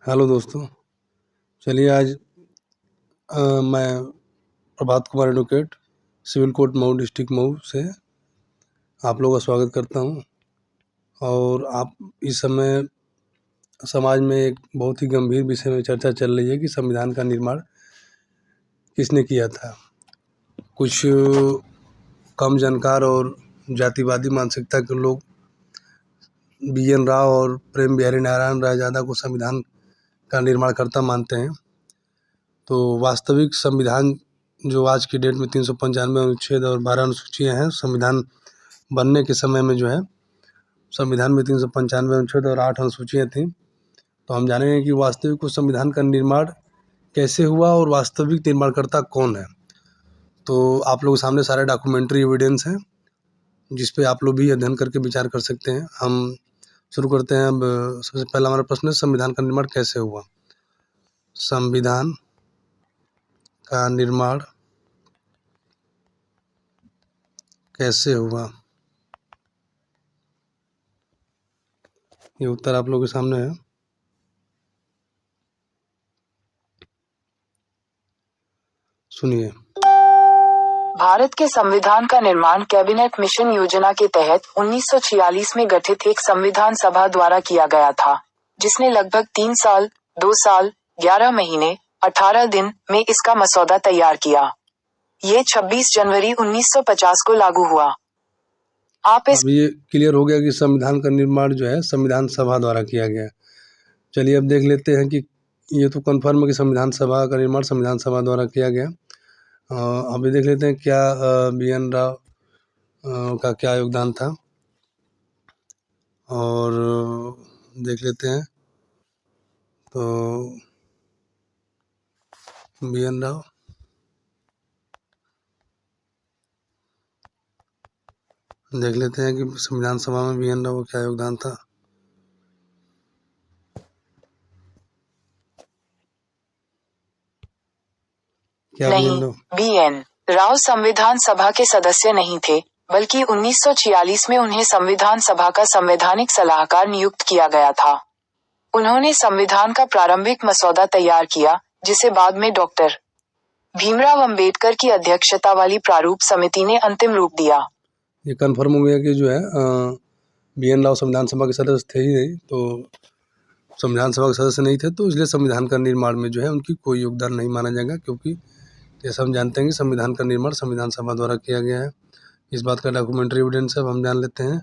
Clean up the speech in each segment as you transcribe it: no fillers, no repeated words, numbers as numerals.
Hello दोस्तों, चलिए आज मैं Prabhat Kumar advocate civil court Mau district Mau से आप लोगों का स्वागत करता हूं। और आप इस समय समाज में एक बहुत ही गंभीर विषय में चर्चा चल रही है कि संविधान का निर्माण किसने किया था। कुछ कम जानकार और जातिवादी मानसिकता के लोग BN राव और प्रेम बिहारी नारायण रायजादा को संविधान का निर्माणकर्ता मानते हैं। तो वास्तविक संविधान जो आज की डेट में 395 अनुच्छेद और 12 अनुसूचियाँ हैं, संविधान बनने के समय में जो है संविधान में 395 अनुच्छेद और 8 अनुसूचियाँ थीं। तो हम जानेंगे कि वास्तविक उस संविधान का निर्माण कैसे हुआ और वास्तविक निर्माणकर्ता कौन है। तो आप लोगों के सामने सारे डॉक्यूमेंट्री एविडेंस हैं जिस पे आप लोग भी अध्ययन करके विचार कर सकते हैं। हम शुरू करते हैं। अब सबसे पहला हमारा प्रश्न है, संविधान का निर्माण कैसे हुआ। संविधान का निर्माण कैसे हुआ, ये उत्तर आप लोगों के सामने है। सुनिए। भारत के संविधान का निर्माण कैबिनेट मिशन योजना के तहत 1946 में गठित एक संविधान सभा द्वारा किया गया था, जिसने लगभग 3 साल, 2 साल, 11 महीने, 18 दिन में इसका मसौदा तैयार किया। ये 26 जनवरी 1950 को लागू हुआ। अब ये क्लियर हो गया कि संविधान का निर्माण जो है संविधान सभा द्वारा किया गया। चलिए अब देख लेते हैं कि ये तो कन्फर्म है कि संविधान सभा का निर्माण संविधान सभा द्वारा किया गया। अभी देख लेते हैं क्या BN राव का क्या योगदान था, और देख लेते हैं। तो BN राव देख लेते हैं कि संविधान सभा में BN राव का क्या योगदान था। क्या नहीं, BN राव संविधान सभा के सदस्य नहीं थे, बल्कि 1946 में उन्हें संविधान सभा का संवैधानिक सलाहकार नियुक्त किया गया था। उन्होंने संविधान का प्रारंभिक मसौदा तैयार किया, जिसे बाद में डॉक्टर भीमराव अंबेडकर की अध्यक्षता वाली प्रारूप समिति ने अंतिम रूप दिया। ये कन्फर्म हो गया कि जो है BN राव संविधान सभा के सदस्य थे ही नहीं, तो संविधान सभा के सदस्य नहीं थे, तो इसलिए संविधान का निर्माण में जो है उनकी कोई योगदान नहीं माना जाएगा, क्योंकि जैसा हम जानते हैं कि संविधान का निर्माण संविधान सभा द्वारा किया गया है। इस बात का डॉक्यूमेंट्री एविडेंस है। अब हम जान लेते हैं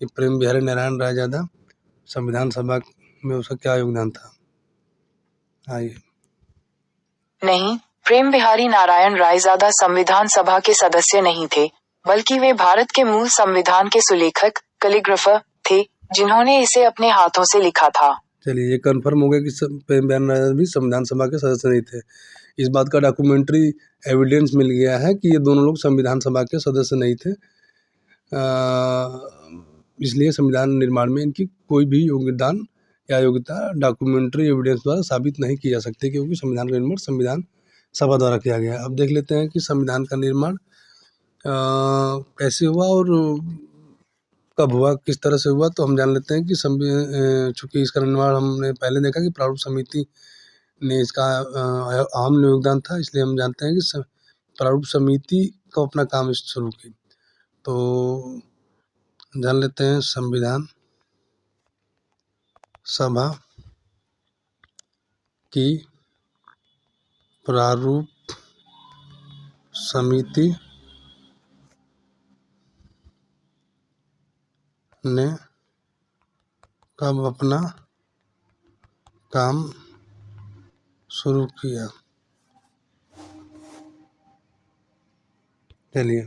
कि प्रेम बिहारी नारायण रायजादा संविधान सभा में उसका क्या योगदान था। आइए। नहीं, प्रेम बिहारी नारायण रायजादा संविधान सभा के सदस्य नहीं थे, बल्कि वे भारत के मूल संविधान के सुलेखक, कैलीग्राफर थे, जिन्होंने इसे अपने हाथों से लिखा था। चलिए ये कंफर्म हो गया कि प्रेम बिहारी नारायण भी संविधान सभा के सदस्य नहीं थे। इस बात का डॉक्यूमेंट्री एविडेंस मिल गया है कि ये दोनों लोग संविधान सभा के सदस्य नहीं थे। इसलिए संविधान निर्माण में इनकी कोई भी योगदान या योग्यता डॉक्यूमेंट्री एविडेंस द्वारा साबित नहीं की जा सकती, क्योंकि संविधान का निर्माण संविधान सभा द्वारा किया गया। अब देख लेते हैं कि संविधान का निर्माण कैसे हुआ और कब हुआ, किस तरह से हुआ। तो हम जान लेते हैं कि चूँकि इसका निर्माण हमने पहले देखा कि प्रारूप समिति ने इसका अहम योगदान था, इसलिए हम जानते हैं कि प्रारूप समिति को अपना काम शुरू की। तो जान लेते हैं संविधान सभा की प्रारूप समिति ने कब अपना काम शुरू किया। चलिए।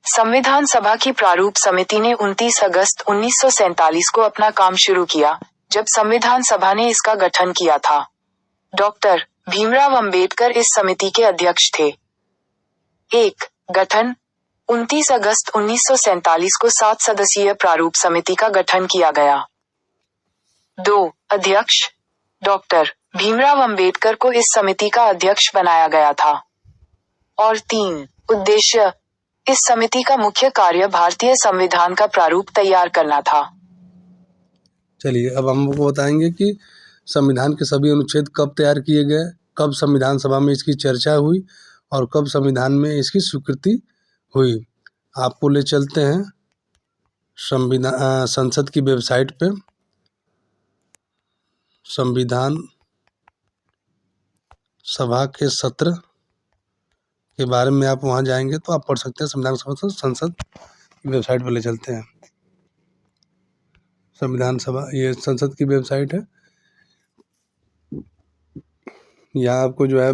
संविधान सभा की प्रारूप समिति ने 29 अगस्त 1947 को अपना काम शुरू किया, जब संविधान सभा ने इसका गठन किया था। डॉक्टर भीमराव अंबेडकर इस समिति के अध्यक्ष थे। 1. गठन 29 अगस्त 1947 को 7 सदस्यीय प्रारूप समिति का गठन किया गया। 2. अध्यक्ष डॉक्टर भीमराव अंबेडकर को इस समिति का अध्यक्ष बनाया गया था। और 3. उद्देश्य इस समिति का मुख्य कार्य भारतीय संविधान का प्रारूप तैयार करना था। चलिए अब हम आपको बताएंगे कि संविधान के सभी अनुच्छेद कब तैयार किए गए, कब संविधान सभा में इसकी चर्चा हुई और कब संविधान में इसकी स्वीकृति हुई। आपको ले चलते हैं संसद की वेबसाइट पे। संविधान सभा के सत्र के बारे में आप वहाँ जाएंगे तो आप पढ़ सकते हैं। संविधान सभा से संसद की वेबसाइट पर ले चलते हैं। संविधान सभा ये संसद की वेबसाइट है। यहाँ आपको जो है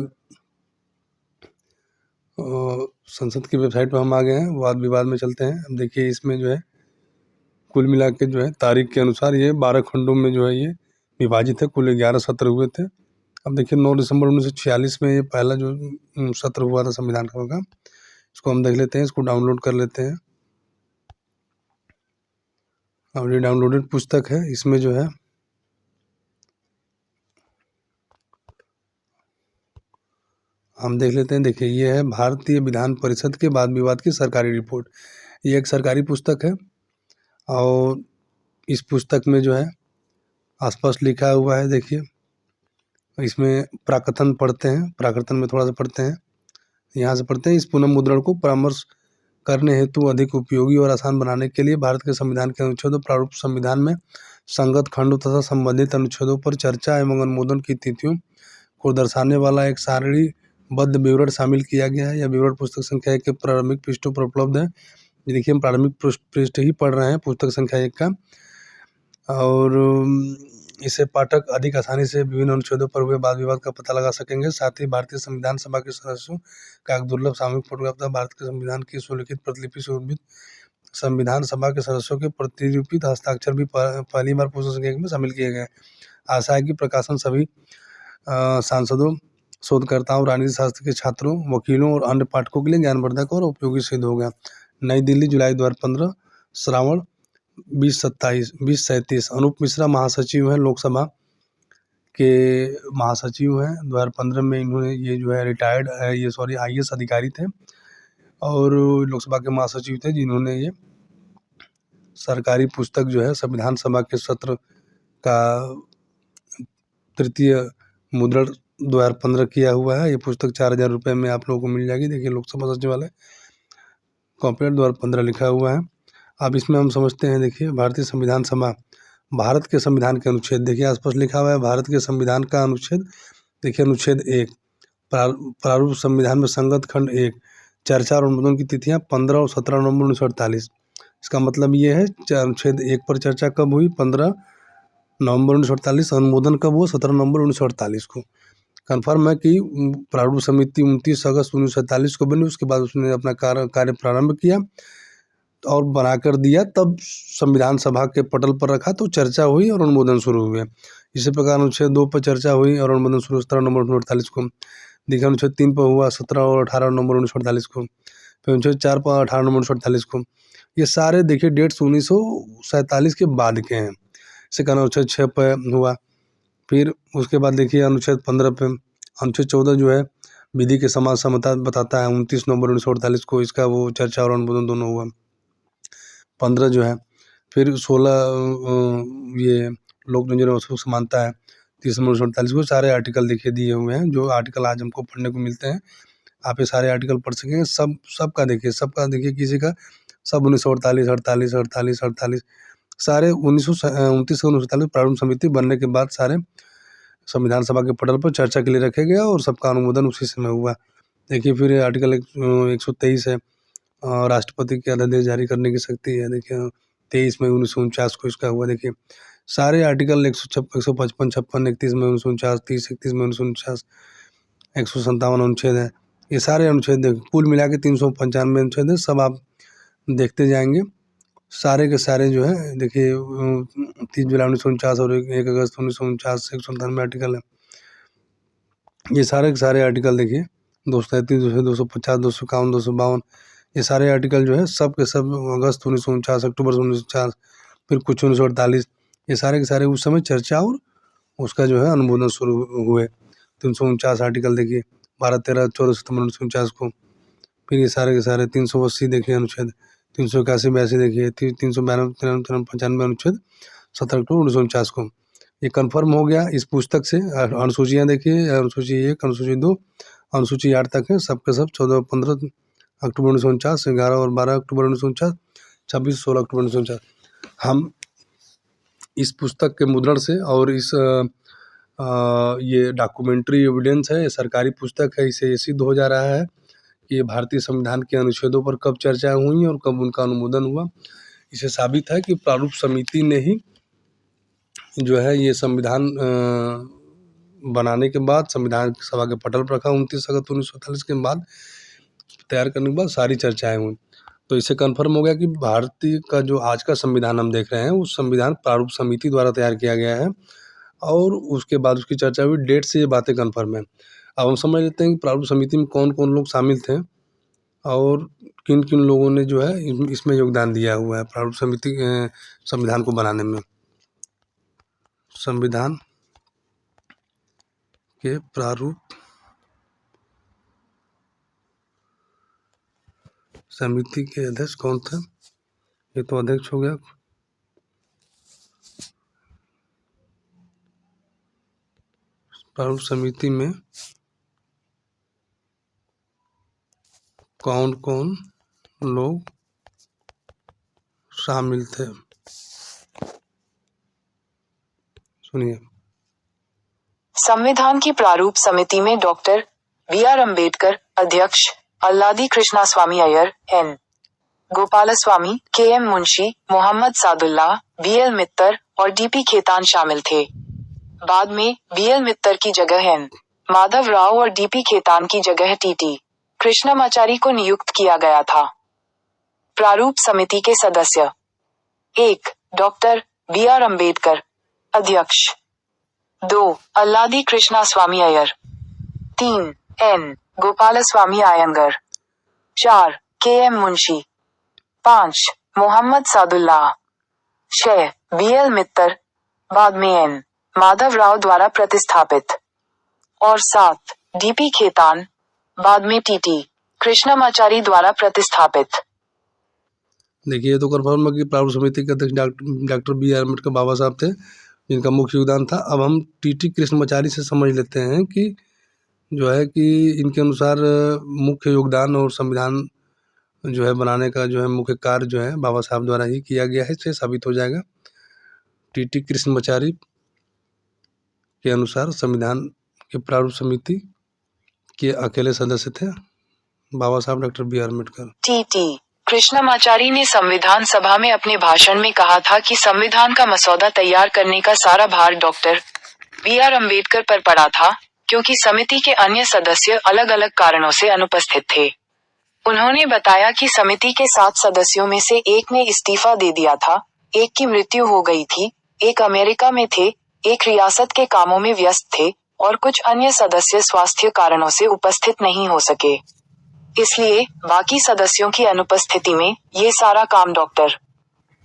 संसद की वेबसाइट पर हम आ गए हैं। वाद विवाद में चलते हैं। अब देखिए इसमें जो है कुल मिला के जो है तारीख के अनुसार ये 12 खंडों में जो है ये विभाजित है। कुल 11 सत्र हुए थे। अब देखिए 9 दिसंबर 1946 में ये पहला जो सत्र हुआ था संविधान सभा का। इसको हम देख लेते हैं, इसको डाउनलोड कर लेते हैं। और ये डाउनलोडेड पुस्तक है। इसमें जो है हम देख लेते हैं। देखिए ये है भारतीय विधान परिषद के वाद विवाद की सरकारी रिपोर्ट। ये एक सरकारी पुस्तक है और इस पुस्तक में जो है स्पष्ट लिखा हुआ है। देखिए इसमें प्राकथन पढ़ते हैं, प्राकथन में थोड़ा सा पढ़ते हैं, यहाँ से पढ़ते हैं। इस पुनः मुद्रण को परामर्श करने हेतु अधिक उपयोगी और आसान बनाने के लिए भारत के संविधान के अनुच्छेदों प्रारूप संविधान में संगत खंडों तथा संबंधित अनुच्छेदों पर चर्चा एवं अनुमोदन की तिथियों को दर्शाने वाला एक सारणीबद्ध विवरण शामिल किया गया है। यह विवरण पुस्तक संख्या 1 के प्रारंभिक पृष्ठों पर उपलब्ध है। ये देखिए हम प्रारंभिक पृष्ठ ही पढ़ रहे हैं पुस्तक संख्या 1 का। और इसे पाठक अधिक आसानी से विभिन्न अनुच्छेदों पर हुए वाद विवाद का पता लगा सकेंगे। साथ ही भारतीय संविधान सभा के सदस्यों का एक दुर्लभ सामूहिक फोटोग्राफ तथा भारत के संविधान की सुलिखित प्रतिलिपि से उद्भिद संविधान सभा के सदस्यों के प्रतिरूपित हस्ताक्षर भी पहली बार पुस्तक संख्या 1 में शामिल किए गए। आशा है कि प्रकाशन सभी सांसदों, शोधकर्ताओं, राजनीति शास्त्र के छात्रों, वकीलों और अन्य पाठकों के लिए ज्ञानवर्धक और उपयोगी सिद्ध होगा। नई दिल्ली, जुलाई 2015, श्रावण 2037। अनूप मिश्रा महासचिव हैं, लोकसभा के महासचिव हैं। 2015 में इन्होंने ये जो है रिटायर्ड है, ये सॉरी IAS अधिकारी थे और लोकसभा के महासचिव थे जिन्होंने ये सरकारी पुस्तक जो है संविधान सभा के सत्र का तृतीय मुद्रण 2015 किया हुआ है। ये पुस्तक 4000 रुपये में आप लोगों को मिल जाएगी। देखिए लोकसभा सचिवालय कॉपीराइट 2015 लिखा हुआ है। अब इसमें हम समझते हैं। देखिए भारतीय संविधान सभा, भारत के संविधान के अनुच्छेद देखिए स्पष्ट लिखा हुआ है। भारत के संविधान का अनुच्छेद देखिए अनुच्छेद 1 प्रारूप संविधान में संगत खंड 1 चर्चा और अनुमोदन की तिथियां 15 और 17 नवंबर 1948। इसका मतलब ये है अनुच्छेद 1 पर चर्चा कब हुई? 15 नवंबर 1948। अनुमोदन कब हुआ? 17 नवंबर 1948 को। कन्फर्म है कि प्रारूप समिति 29 अगस्त 1947 को बनी। उसके बाद उसने अपना कार्य प्रारंभ किया और बनाकर दिया, तब संविधान सभा के पटल पर रखा तो चर्चा हुई और अनुमोदन शुरू हुए। इसी प्रकार अनुच्छेद 2 पर चर्चा हुई और अनुमोदन शुरू 17 नवंबर 1948 को। देखिए अनुच्छेद 3 पर हुआ 17 और 18 नवंबर 1948 को। फिर अनुच्छेद 4 पर 18 नवंबर 1948 को। ये सारे देखिए डेट्स 1947 के बाद के हैं। इसे कहना अनुच्छेद 6 पर हुआ। फिर उसके बाद देखिए अनुच्छेद 15 पे। अनुच्छेद 14 जो है विधि के समान समता बताता है। 29 नवंबर 1948 को इसका वो चर्चा और अनुमोदन दोनों हुआ। 15 जो है, फिर 16 ये लोक नियोजन समानता है 30 नवंबर 1948 को। सारे आर्टिकल देखिए दिए हुए हैं, जो आर्टिकल आज हमको पढ़ने को मिलते हैं। आप ये सारे आर्टिकल पढ़ सकेंगे। सबका देखिए किसी का सब 1948 48 48 48 सारे 1929 1947 प्रारूप समिति बनने के बाद सारे संविधान सभा के पटल पर चर्चा के लिए रखे गया और सबका अनुमोदन उसी समय हुआ। देखिए फिर आर्टिकल 123 है, राष्ट्रपति के अध्यादेश जारी करने की शक्ति है। देखिए 23 मई 1949 को इसका हुआ। देखिए सारे आर्टिकल 155 56 31 मई 1949 30 31 मई 1949 157 अनुच्छेद है। ये सारे अनुच्छेद कुल मिला के 395 अनुच्छेद है। सब आप देखते जाएंगे। सारे के सारे जो है देखिए 30 जुलाई 1949 और 1 अगस्त 1949 से 197 आर्टिकल है। ये सारे के सारे आर्टिकल देखिए 233 250 251 252 ये सारे आर्टिकल जो है सब के सब अगस्त 1949 अक्टूबर 1949 फिर कुछ 1948 ये सारे के सारे उस समय चर्चा और उसका जो है अनुमोदन शुरू हुए। 349 आर्टिकल देखिए 12 13 14 सितंबर 1949 को। फिर ये सारे के सारे 380 देखिए अनुच्छेद 381 82 देखिए 392 93 95 अनुच्छेद 17 अक्टूबर 1949 को। ये कन्फर्म हो गया इस पुस्तक से। अनुसूचियाँ देखिए, अनुसूची 1, अनुसूची 2, अनुसूची 8 तक है, सब के सब 14 और 15 अक्टूबर 1949, 11 और 12 अक्टूबर 1949, 26 16 अक्टूबर 1949। हम इस पुस्तक के मुद्रण से और इस ये डॉक्यूमेंट्री एविडेंस है, सरकारी पुस्तक है, इससे ये सिद्ध हो जा रहा है कि ये भारतीय संविधान के अनुच्छेदों पर कब चर्चा हुई और कब उनका अनुमोदन हुआ। इससे साबित है कि प्रारूप समिति ने ही जो है ये संविधान बनाने के बाद, संविधान सभा के पटल पर रखा 29 अगस्त 1947 के बाद, तैयार करने के बाद सारी चर्चाएं हुई। तो इससे कन्फर्म हो गया कि भारतीय का जो आज का संविधान हम देख रहे हैं, उस संविधान प्रारूप समिति द्वारा तैयार किया गया है और उसके बाद उसकी चर्चा हुई। डेट से ये बातें कन्फर्म है। अब हम समझ लेते हैं कि प्रारूप समिति में कौन कौन लोग शामिल थे और किन किन लोगों ने जो है इसमें योगदान दिया हुआ है प्रारूप समिति संविधान को बनाने में। संविधान के प्रारूप समिति के अध्यक्ष कौन थे? ये तो अध्यक्ष हो गया। प्रारूप समिति में कौन कौन लोग शामिल थे, सुनिए। संविधान की प्रारूप समिति में डॉक्टर बी.आर. अम्बेडकर अध्यक्ष, Alladi Krishnaswami Ayyar, N. Gopalaswami, K M. Munshi, Mohammad Saadulla, B L. Mitter और डी.पी. खेतान शामिल थे। बाद में बी.एल. मित्तर की जगह एन. माधव राव और डी.पी. खेतान की जगह टी.टी. कृष्णमाचारी को नियुक्त किया गया था। प्रारूप समिति के सदस्य: 1. Doctor B R. अम्बेडकर अध्यक्ष, 2. Alladi Krishnaswami Ayyar, 3. N. Gopalaswami Ayyangar, 4. K M. Munshi, 5. Mohammad Saadulla, 6. B L. Mitter, बाद में एन. माधव राव द्वारा प्रतिस्थापित, और 7. डी.पी. खेतान, बाद में टी.टी. कृष्णमाचारी द्वारा प्रतिस्थापित। देखिए, ये तो कन्फर्म है कि प्रारूप समिति के अध्यक्ष डॉक्टर बी.आर. अम्बेडकर बाबा साहब थे, जिनका मुख्य योगदान था। अब हम टी.टी. कृष्णमाचारी से समझ लेते हैं कि जो है कि इनके अनुसार मुख्य योगदान और संविधान जो है बनाने का जो है मुख्य कार्य जो है बाबा साहब द्वारा ही किया गया है, इससे साबित हो जाएगा। टी.टी. कृष्णमाचारी के अनुसार संविधान के प्रारूप समिति के अकेले सदस्य थे Baba Saheb doctor B R. Ambedkar. T T. Krishnamachari ने संविधान सभा में अपने भाषण में कहा था कि संविधान का मसौदा तैयार करने का सारा भार डॉक्टर बी.आर. अम्बेडकर पर पड़ा था, क्योंकि समिति के अन्य सदस्य अलग अलग कारणों से अनुपस्थित थे। उन्होंने बताया कि समिति के 7 सदस्यों में से एक ने इस्तीफा दे दिया था, एक की मृत्यु हो गई थी, एक अमेरिका में थे, एक रियासत के कामों में व्यस्त थे और कुछ अन्य सदस्य स्वास्थ्य कारणों से उपस्थित नहीं हो सके। इसलिए बाकी सदस्यों की अनुपस्थिति में ये सारा काम डॉक्टर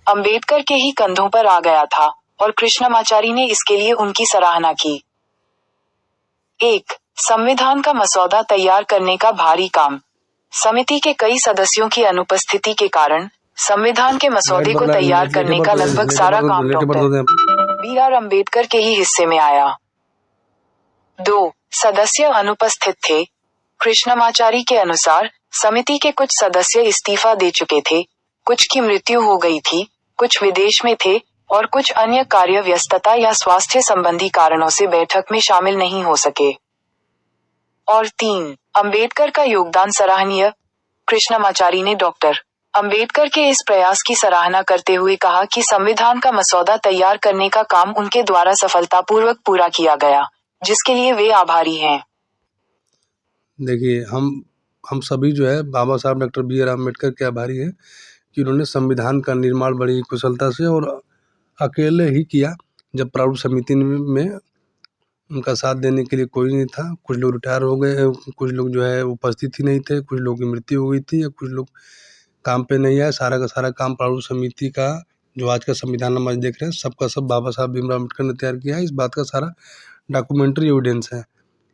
अम्बेडकर के ही कंधों पर आ गया था और कृष्णमाचारी ने इसके लिए उनकी सराहना की। 1. संविधान का मसौदा तैयार करने का भारी काम। समिति के कई सदस्यों की अनुपस्थिति के कारण संविधान के मसौदे को तैयार करने का लगभग सारा काम डॉक्टर बी.आर. अम्बेडकर के ही हिस्से में आया। 2. सदस्य अनुपस्थित थे। कृष्णमाचारी के अनुसार समिति के कुछ सदस्य इस्तीफा दे चुके थे, कुछ की मृत्यु हो गई थी, कुछ विदेश में थे और कुछ अन्य कार्य व्यस्तता या स्वास्थ्य संबंधी कारणों से बैठक में शामिल नहीं हो सके। और 3. अम्बेडकर का योगदान सराहनीय। कृष्णमाचारी ने डॉक्टर अम्बेडकर के इस प्रयास की सराहना करते हुए कहा कि संविधान का मसौदा तैयार करने का काम उनके द्वारा सफलतापूर्वक पूरा किया गया, जिसके लिए वे आभारी हैं। देखिए, हम सभी जो है बाबा साहब डॉक्टर बी.आर. अम्बेडकर के आभारी हैं कि उन्होंने संविधान का निर्माण बड़ी कुशलता से और अकेले ही किया, जब प्रारूप समिति में उनका साथ देने के लिए कोई नहीं था। कुछ लोग रिटायर हो गए, कुछ लोग जो है उपस्थित ही नहीं थे, कुछ लोगों की मृत्यु हो गई थी या कुछ लोग काम पे नहीं आए। सारा का सारा काम प्रारूप समिति का, जो आज का संविधान हम आज देख रहे हैं, सबका सब बाबा साहब भीमराव अम्बेडकर ने तैयार किया है। इस बात का सारा डॉक्यूमेंट्री एविडेंस है।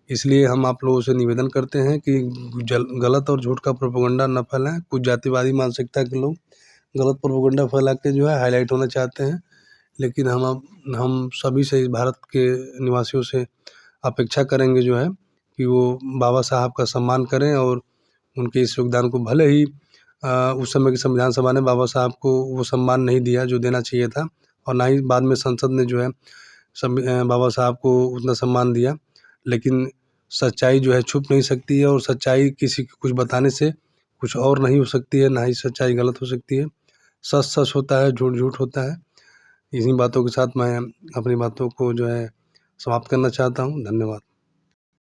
इसलिए हम आप लोगों से निवेदन करते हैं कि गलत और झूठ का प्रोपेगेंडा न फैलाएं। कुछ जातिवादी मानसिकता के लोग गलत प्रोपेगेंडा फैला के जो है हाईलाइट होना चाहते हैं। लेकिन हम सभी से, भारत के निवासियों से अपेक्षा करेंगे जो है कि वो बाबा साहब का सम्मान करें और उनके इस योगदान को, भले ही उस समय की संविधान सभा ने बाबा साहब को वो सम्मान नहीं दिया जो देना चाहिए था, और ना ही बाद में संसद ने जो है बाबा साहब को उतना सम्मान दिया, लेकिन सच्चाई जो है छुप नहीं सकती है, और सच्चाई किसी को कुछ बताने से कुछ और नहीं हो सकती है, ना ही सच्चाई गलत हो सकती है। सच सच होता है, झूठ झूठ होता है। इन्हीं बातों के साथ मैं अपनी बातों को जो है समाप्त करना चाहता हूँ। धन्यवाद।